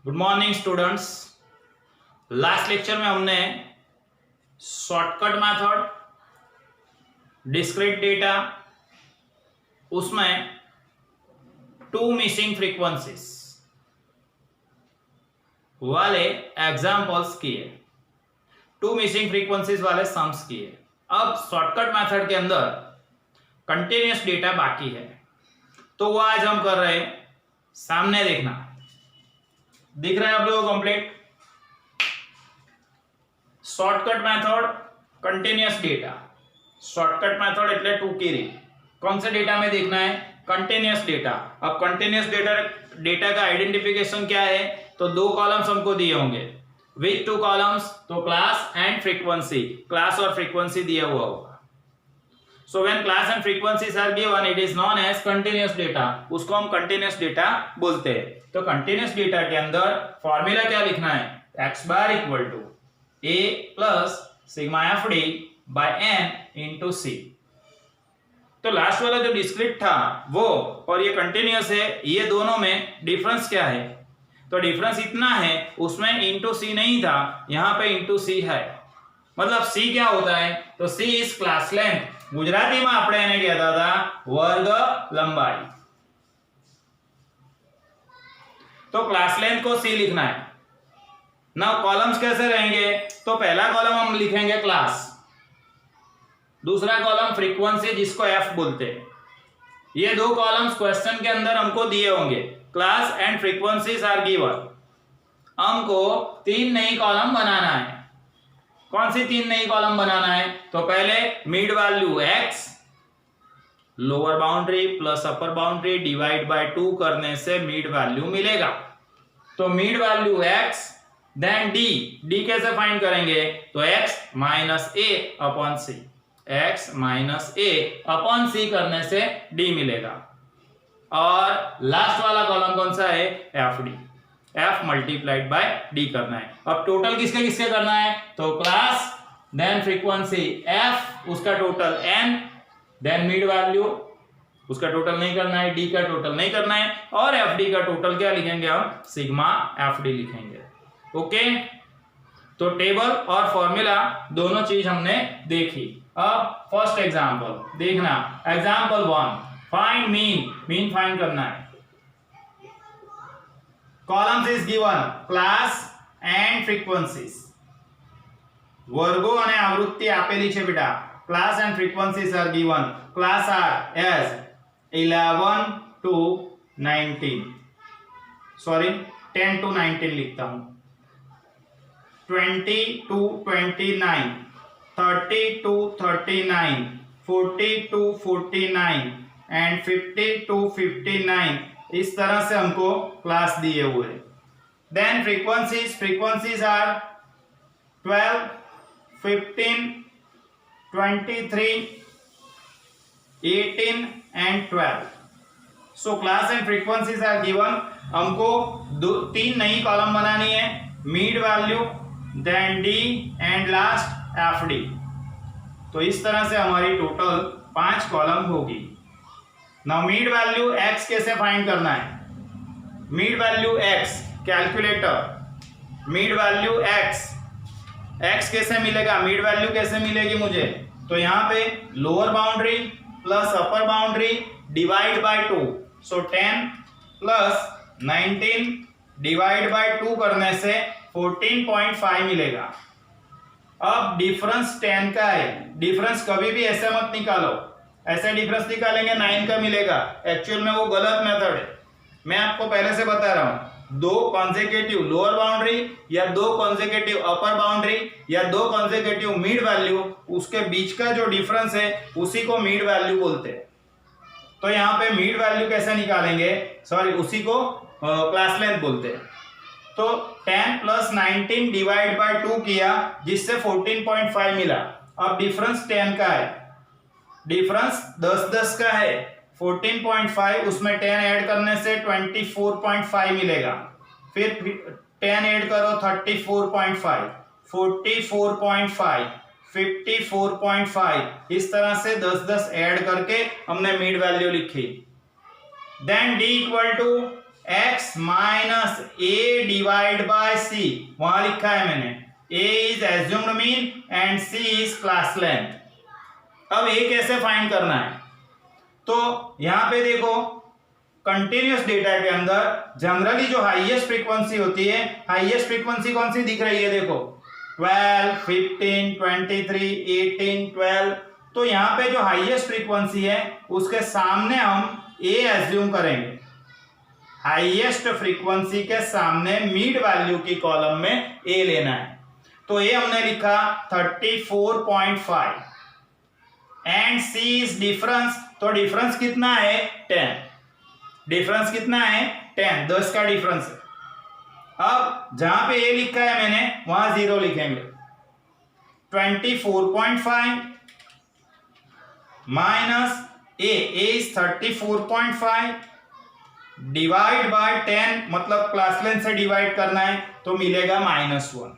Good morning students. Last lecture में हमने shortcut method, discrete data, उसमें टू मिसिंग फ्रीक्वेंसीज वाले एग्जांपल्स किए, टू मिसिंग फ्रीक्वेंसीज वाले सम्स किए। अब शॉर्टकट मेथड के अंदर कंटिन्यूअस डेटा बाकी है, तो वो आज हम कर रहे हैं। सामने देखना, दिख रहा है आप लोगों को complete shortcut method continuous data. Shortcut method એટલે ટૂંકી રીત। कौन से डेटा में देखना है? Continuous data. अब कंटिन्यूअस डेटा का आइडेंटिफिकेशन क्या है? तो दो कॉलम्स हमको दिए होंगे। With two columns? तो क्लास एंड फ्रीक्वेंसी, क्लास और फ्रीक्वेंसी दिया हुआ होगा। So when class and frequencies are given, it is known as continuous data। उसको हम continuous data बोलते हैं। तो continuous data के अंदर फॉर्मूला क्या लिखना है? x bar equal to a plus sigma fd by n into c। तो लास्ट वाला जो डिस्क्रीट था वो और ये कंटिन्यूअस है, ये दोनों में डिफरेंस क्या है? तो डिफरेंस इतना है, उसमें इंटू सी नहीं था, यहाँ पे इंटू सी है। मतलब सी क्या होता है? तो सी इज क्लास लेंथ। गुजराती में આપણે એને કહેતા હતા વર્ગ લંબાઈ। तो क्लास लेंथ को सी लिखना है ना। कॉलम्स कैसे रहेंगे? तो पहला कॉलम हम लिखेंगे क्लास, दूसरा कॉलम फ्रीक्वेंसी जिसको एफ बोलते हैं। ये दो कॉलम्स क्वेश्चन के अंदर हमको दिए होंगे। Class and frequencies are given. हमको तीन नई कॉलम बनाना है। कौन सी तीन नई कॉलम बनाना है? तो पहले mid value x, lower boundary plus upper boundary divide by 2 करने से मिड वैल्यू मिलेगा। तो mid value x, then d कैसे फाइंड करेंगे? तो x minus a upon c, x minus a upon c करने से d मिलेगा। और लास्ट वाला कॉलम कौन सा है? fd, f multiplied by d करना है। अब टोटल किसके किसके करना है? तो क्लास, देन फ्रीक्वेंसी f, उसका total n, then mid value, उसका टोटल नहीं करना है, d का टोटल नहीं करना है, और fd का टोटल क्या लिखेंगे हम? सिग्मा fd लिखेंगे। ओके, तो टेबल और फॉर्मूला दोनों चीज हमने देखी। अब फर्स्ट एग्जांपल देखना, example 1, find mean. Mean find करना है। columns is given class and frequencies। વર્ગો અને આવૃત્તિ આપેલી છે બેટા। class and frequencies are given। class are as 11 to 19, sorry 10 to 19 लिखता हूं, 20 to 29, 30 to 39, 40 to 49 and 50 to 59। इस तरह से हमको क्लास दिए हुए। Then frequencies are 12, 15, 23, 18 and 12। So class and frequencies are given. हमको तीन नई कॉलम बनानी है, mid value, then D and last FD. तो इस तरह से हमारी टोटल 5 कॉलम होगी। नाउ मिड वैल्यू x कैसे फाइंड करना है? Mid value x, calculator, mid value x कैसे मिलेगा? मिड वैल्यू कैसे मिलेगी मुझे? तो यहाँ पे lower boundary plus upper boundary divide by 2, so 10 plus 19 divide by 2 करने से 14.5 मिलेगा। अब डिफरेंस 10 का है। डिफरेंस कभी भी ऐसे मत निकालो, ऐसे डिफरेंस निकालेंगे 9 का मिलेगा। एक्चुअल में वो गलत मेथड है। मैं आपको पहले से बता रहा हूं, दो कॉन्सेक्यूटिव लोअर बाउंड्री या दो कॉन्सेक्यूटिव अपर बाउंड्री या दो कॉन्सेक्यूटिव मिड वैल्यू, उसके बीच का जो डिफरेंस है उसी को मिड वैल्यू बोलते हैं। तो यहाँ पे मिड वैल्यू कैसे निकालेंगे? सॉरी, उसी को क्लास लेंथ बोलते हैं। तो 10 प्लस 19 डिवाइड बाय 2 किया, जिससे 14.5 मिला। अब डिफरेंस 10 का है, डिफरेंस 10 का है, 14.5 उसमें 10 ऐड करने से 24.5 मिलेगा। फिर 10 ऐड करो 34.5, 44.5, 54.5। इस तरह से 10 ऐड करके हमने मिड वैल्यू लिखी। Then d equal to x minus a divide by c, वहां लिखा है मैंने a is assumed mean and c is class length. अब a कैसे फाइंड करना है, तो यहां पे देखो कंटिन्यूअस डेटा के अंदर जनरली जो हाईएस्ट फ्रीक्वेंसी होती है, हाईएस्ट फ्रीक्वेंसी कौन सी दिख रही है, देखो 12, 15, 23, 18, 12। तो यहाँ पे जो हाईएस्ट फ्रीक्वेंसी है उसके सामने हम a एज्यूम करेंगे। हाईएस्ट फ्रीक्वेंसी के सामने मिड वैल्यू की कॉलम में a लेना है। तो a हमने लिखा 34.5 एंड c इज डिफरेंस, तो डिफरेंस कितना है 10। डिफरेंस कितना है 10, 10 का डिफरेंस है। अब जहां पे a लिखा है मैंने वहां 0 लिखेंगे। 24.5 minus a is 34.5 divide by 10, मतलब क्लास लेंथ से डिवाइड करना है तो मिलेगा -1।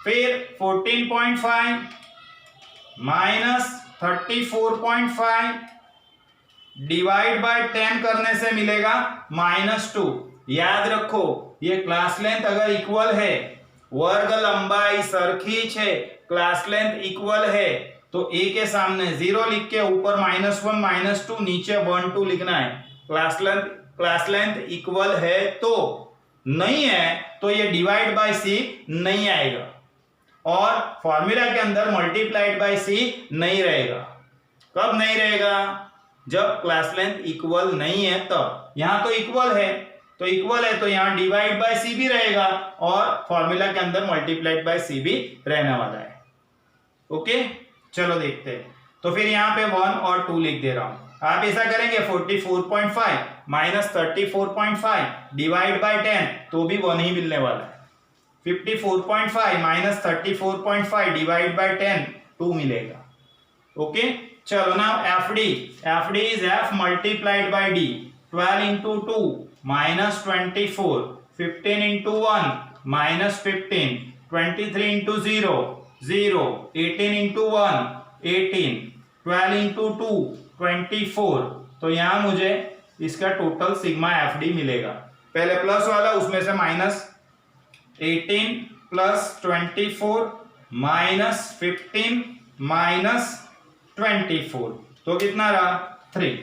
फिर 14.5 माइनस 34.5 डिवाइड बाय 10 करने से मिलेगा -2। याद रखो ये क्लास लेंथ अगर इक्वल है, वर्ग लंबाई सरखी है, क्लास लेंथ इक्वल है, तो a के सामने 0 लिख के ऊपर -1 -2 नीचे 1 2 लिखना है। क्लास लेंथ इक्वल है, तो नहीं है तो ये डिवाइड बाय c नहीं आएगा और फॉर्मूला के अंदर मल्टीप्लाइड बाय c नहीं रहेगा। कब नहीं रहेगा, जब क्लास लेंथ इक्वल नहीं है तब। यहां तो इक्वल है, तो इक्वल है तो यहां डिवाइड बाय c भी रहेगा और फॉर्मूला के अंदर मल्टीप्लाइड बाय c भी रहने वाला है। ओके, चलो देखते हैं। तो फिर यहां पे 1 और 2 लिख दे रहा हूं। आप ऐसा करेंगे 44.5 माइनस 34.5 डिवाइड बाय 10, तो भी 1 ही मिलने वाला है। 54.5 माइनस 34.5 डिवाइड बाय 10, 2 मिलेगा। ओके, चलो ना FD is f multiplied by d। 12 into 2 minus 24, 15 into 1 minus 15, 23 into 0 0, 18 into 1 18, 12 into 2 24। तो यहां मुझे इसका टोटल सिग्मा FD मिलेगा। पहले प्लस वाला, उसमें से -18 प्लस 24 माइनस 15 माइनस 24, तो कितना रहा 3।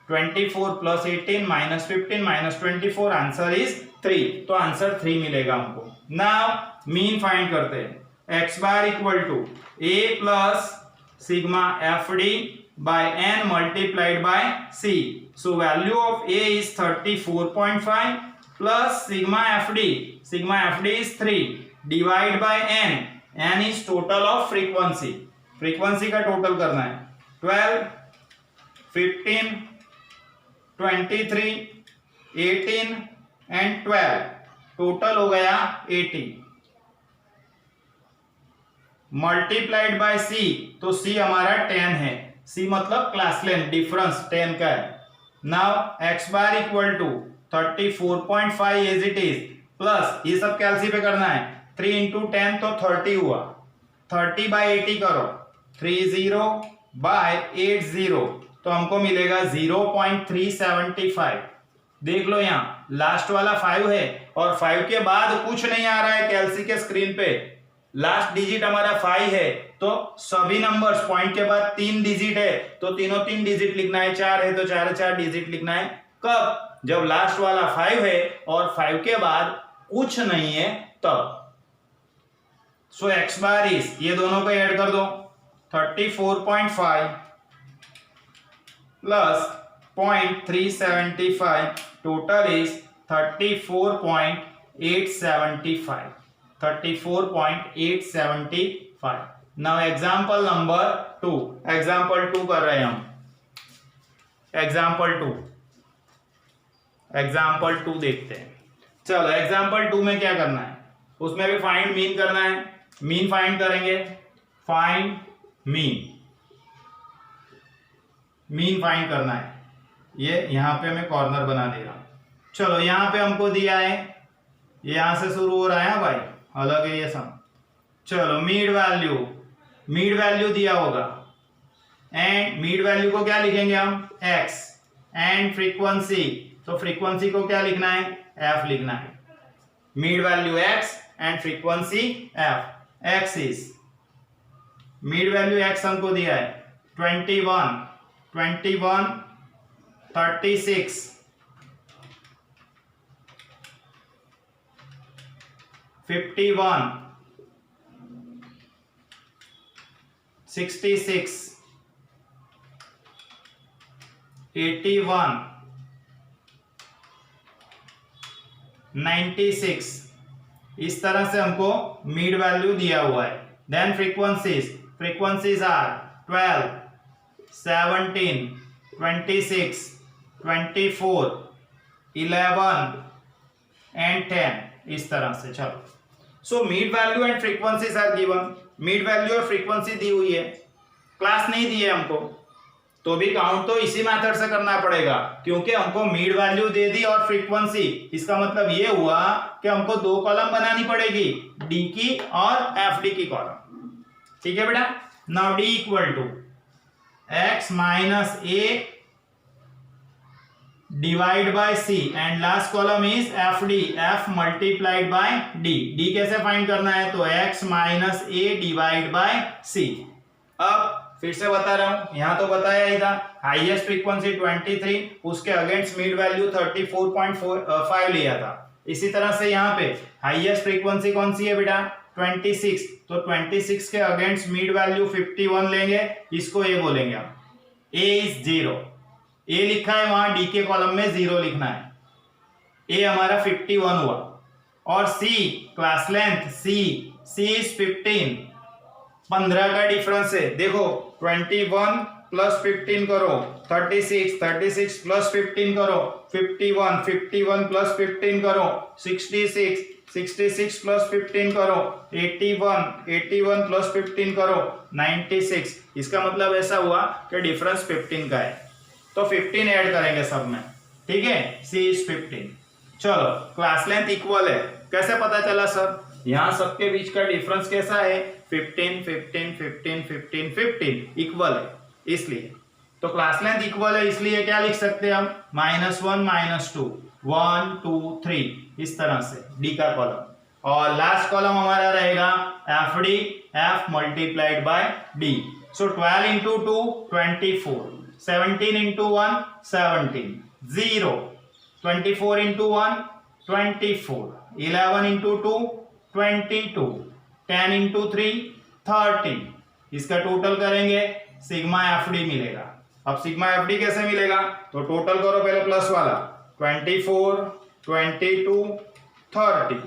24 plus 18 minus 15 minus 24, answer is 3। तो आंसर 3 मिलेगा हमको। नाउ मीन फाइंड करते हैं। x bar equal to a plus sigma FD by n multiplied by c। So value of a is 34.5 plus sigma FD is 3 divide by n is total of frequency. Frequency का total करना है। 12, 15, 23, 18 and 12, total हो गया 80 multiplied by c। तो c हमारा 10 है, c मतलब class length difference 10 का है। Now x bar equal to 34.5 as it is plus ये सब कैलसी पे करना है। 3 into 10 तो 30 हुआ, 30 बाय 80 करो, 30 बाय 80 तो हमको मिलेगा 0.375। देख लो यहाँ लास्ट वाला 5 है और 5 के बाद कुछ नहीं आ रहा है कैलसी के स्क्रीन पे। लास्ट डिजिट हमारा 5 है, तो सभी नंबर्स पॉइंट के बाद 3 डिजिट है तो तीनों 3 डिजिट लिखना है। 4 है तो 4 डिजिट लिखना है। कब, जब लास्ट वाला 5 है और 5 के बाद कुछ नहीं है तब। सो x बार इज, ये दोनों को ऐड कर दो, 34.5 plus 0.375 total is 34.875। 34.875। Now example number 2, example 2 कर रहे हैं हम। एग्जाम्पल 2 देखते हैं। चलो एग्जाम्पल 2 में क्या करना है, उसमें भी फाइंड मीन करना है। मीन फाइंड करेंगे, फाइंड मीन फाइंड करना है। ये यहां पे मैं कॉर्नर बना दे रहा हूं। चलो यहां पे हमको दिया है, यहां से शुरू हो रहा है भाई, अलग है ये सब। चलो मीड वैल्यू दिया होगा एंड मीड वैल्यू को क्या लिखेंगे हम, x एंड फ्रीक्वेंसी तो फ्रीक्वेंसी को क्या लिखना है, एफ लिखना है। Mid value X and frequency F. X is, mid value X हमको दिया है 21, 36, 51, 66, 81, 96, इस तरह से हमको मीड वैल्यू दिया हुआ है। देन फ्रीक्वेंसीज आर 12, 17, 26, 24, 11 एंड 10, इस तरह से। चलो, so mid value and frequencies are given. Mid value और फ्रीक्वेंसी दी हुई है, क्लास नहीं दी है हमको, तो भी काउंट तो इसी मेथड से करना पड़ेगा, क्योंकि हमको मीड वैल्यू दे दी और फ्रीक्वेंसी। इसका मतलब ये हुआ कि हमको दो कॉलम बनानी पड़ेगी, डी की और एफ डी की कॉलम। ठीक है बेटा। Now D equal to X minus A divide by C and last column is F D, F multiplied by D. D कैसे फाइंड करना है, तो X minus A divide by C. अब फिर से बता रहा हूं, यहां तो बताया ही था, हाईएस्ट फ्रीक्वेंसी 23, उसके अगेंस्ट मिड वैल्यू 34.5 लिया था। इसी तरह से यहाँ पे हाईएस्ट फ्रीक्वेंसी कौन सी है बेटा, 26, तो 26 के अगेंस्ट मिड वैल्यू 51 लेंगे, इसको ए बोलेंगे हम। ए इज 0, ए लिखा है वहां, डी के कॉलम में 0 लिखना है। ए हमारा 51 हुआ। और सी क्लास लेंथ, सी इज 15, 15 का डिफरेंस है। देखो 21 प्लस 15 करो 36, 36 प्लस 15 करो 51, 51 प्लस 15 करो 66, 66 प्लस 15 करो 81, 81 प्लस 15 करो 96। इसका मतलब ऐसा हुआ कि डिफरेंस 15 का है, तो 15 ऐड करेंगे सब में। ठीक है, सी इज 15। चलो, क्लास लेंथ इक्वल है, कैसे पता चला सर, यहां सबके बीच का डिफरेंस कैसा है, 15, 15, 15, 15, 15 इक्वल है, इसलिए। तो क्लास लेंथ इक्वल है, इसलिए क्या लिख सकते हैं हम, -1, -2, 1, 2, 3, इस तरह से डी का कॉलम। और लास्ट कॉलम हमारा रहेगा F D, F multiplied by D. So 12 into 2 24, 17 into 1 17, 0, 24 into 1 24, 11 into 2 22, 10 into 3 30। इसका टोटल करेंगे, सिग्मा एफ डी मिलेगा। अब सिग्मा एफ डी कैसे मिलेगा, तो टोटल करो पहले प्लस वाला, 24, 22, 30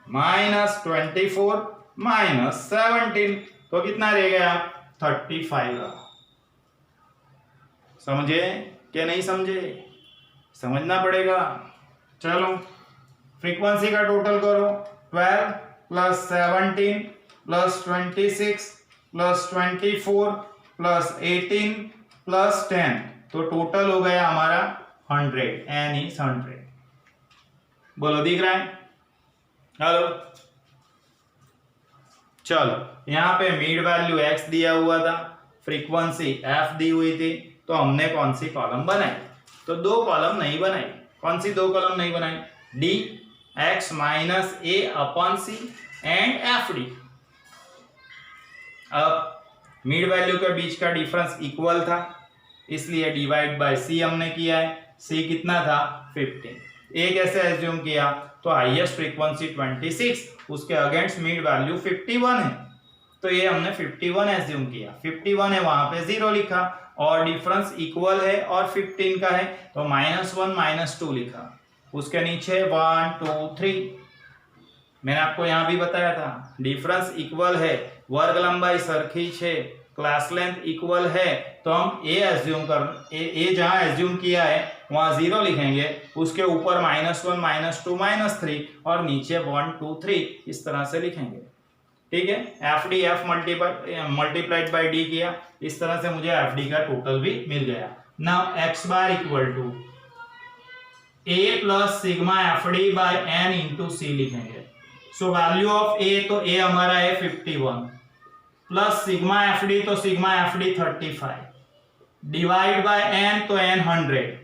माइनस 24 माइनस 17, तो कितना रह गया, 35। समझे क्या नहीं समझे, समझना पड़ेगा। चलो, फ्रीक्वेंसी का टोटल करो, 12 plus 17 plus 26 plus 24 plus 18 plus 10, तो टोटल हो गया हमारा 100, n इज 100। बोलो दिख रहा है, हेलो। चलो, यहाँ पे मिड वैल्यू x दिया हुआ था, फ्रीक्वेंसी f दी हुई थी, तो हमने कौन सी कॉलम बनाई, तो दो कॉलम नहीं बनाई। कौन सी दो कॉलम नहीं बनाई, d x minus a upon c and F D. अब मिड वैल्यू के बीच का डिफरेंस इक्वल था, इसलिए डिवाइड बाय सी हमने किया है। सी कितना था, 15। ए कैसे एज्यूम किया, तो हाईएस्ट फ्रीक्वेंसी 26, उसके अगेंस्ट मिड वैल्यू 51 है, तो ये हमने 51 एज्यूम किया। 51 है, वहां पे 0 लिखा, और डिफरेंस इक्वल है और 15 का है, तो -1 -2 लिखा। उसके नीचे 1 2 3, मैंने आपको यहां भी बताया था, डिफरेंस इक्वल है, वर्ग लंबाई सरखी है, क्लास लेंथ इक्वल है, तो हम ए एज्यूम कर ए जहां एज्यूम किया है वहां 0 लिखेंगे, उसके ऊपर -1 -2 -3 और नीचे 1 2 3, इस तरह से लिखेंगे। ठीक है, F D F multiplied by D किया, इस तरह से मुझे एफ डी का टोटल भी मिल गया। Now X bar equal to A plus sigma F D by N into C लिखेंगे। सो वैल्यू ऑफ ए, तो ए हमारा है 51 प्लस सिग्मा एफ डी, तो sigma F D 35 divide by N, तो एन 100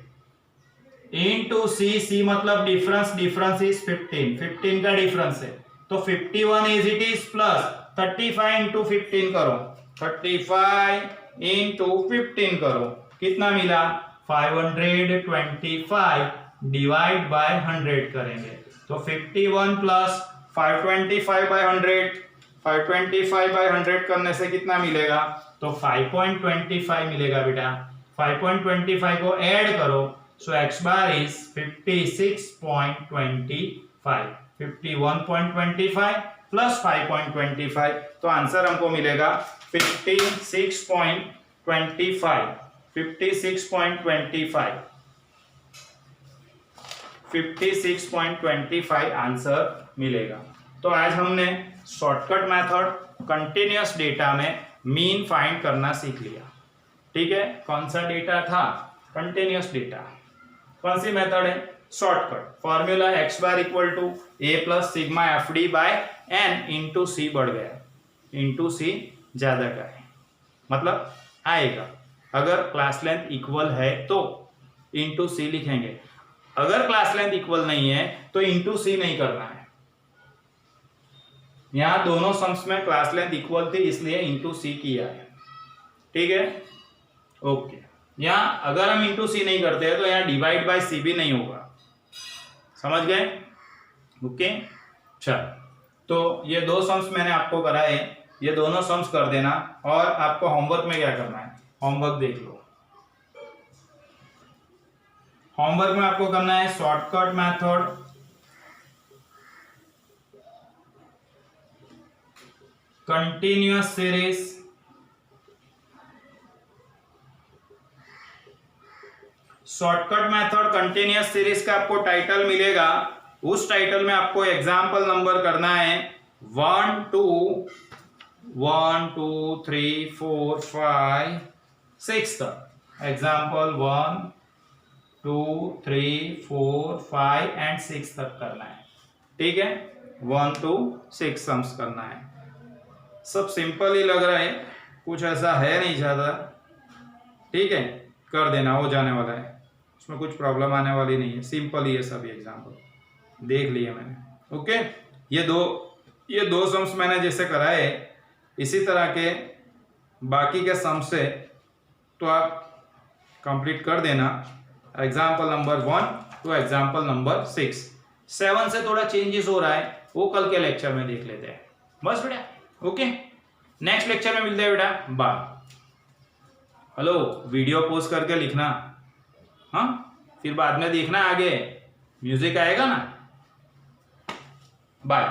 इंटू सी, सी मतलब difference, difference is 15, 15 का difference है तो 51 as it is plus 35 into 15 करो, 35 इंटू 15 करो, कितना मिला 525 डिवाइड बाय 100 करेंगे तो 51 प्लस 525 बाय 100, 525 बाय 100 करने से कितना मिलेगा तो 5.25 मिलेगा बेटा। 5.25 को ऐड करो सो x बार इज 56.25, 51.25 प्लस 5.25 तो आंसर हमको मिलेगा 56.25, 56.25 आंसर मिलेगा। तो आज हमने शॉर्टकट मेथड कंटिन्यूअस डेटा में मीन फाइंड करना सीख लिया। ठीक है, कौन सा डेटा था कंटिन्यूअस डेटा, कौन सी मेथड है shortcut, formula x bar equal to a plus sigma F D by N into C बढ़ गया, इंटू सी ज्यादा का है मतलब आएगा, अगर क्लास लेंथ इक्वल है तो इंटू सी लिखेंगे, अगर क्लास लेंथ इक्वल नहीं है तो इंटू सी नहीं करना है। यहां दोनों सम्स में क्लास लेंथ इक्वल थी इसलिए इंटू सी किया है। ठीक है, ओके। यहां अगर हम इंटू सी नहीं करते हैं तो यहां डिवाइड बाय सी भी नहीं होगा, समझ गए? ओके, चल तो ये दो सम्स मैंने आपको कराए, ये दोनों सम्स कर देना और आपको होमवर्क में क्या करना है, होमवर्क देख लो। होमवर्क में आपको करना है shortcut method, continuous series, shortcut method continuous series का आपको टाइटल मिलेगा, उस टाइटल में आपको एग्जाम्पल नंबर करना है 1 2 3 4 5 6 तक। एग्जाम्पल 1 2 3 4 5 एंड 6 तक करना है। ठीक है, 1 to 6 सम्स करना है। सब सिंपल ही लग रहा है, कुछ ऐसा है नहीं ज्यादा। ठीक है, कर देना, हो जाने वाला है, उसमें कुछ प्रॉब्लम आने वाली नहीं है, सिंपल ही है सभी एग्जाम्पल देख लिए मैंने। ओके, ये दो सम्स मैंने जैसे कराए इसी तरह के बाकी के सम्स से तो आप कंप्लीट कर देना। Example number 1 to example number 6, 7 से थोड़ा चेंजेस हो रहा है, वो कल के लेक्चर में देख लेते हैं। बस बेटा, ओके, नेक्स्ट लेक्चर में मिलते हैं बेटा, बाय। हेलो, वीडियो पोस्ट करके लिखना, हाँ, फिर बाद में देखना, आगे म्यूजिक आएगा ना। बाय।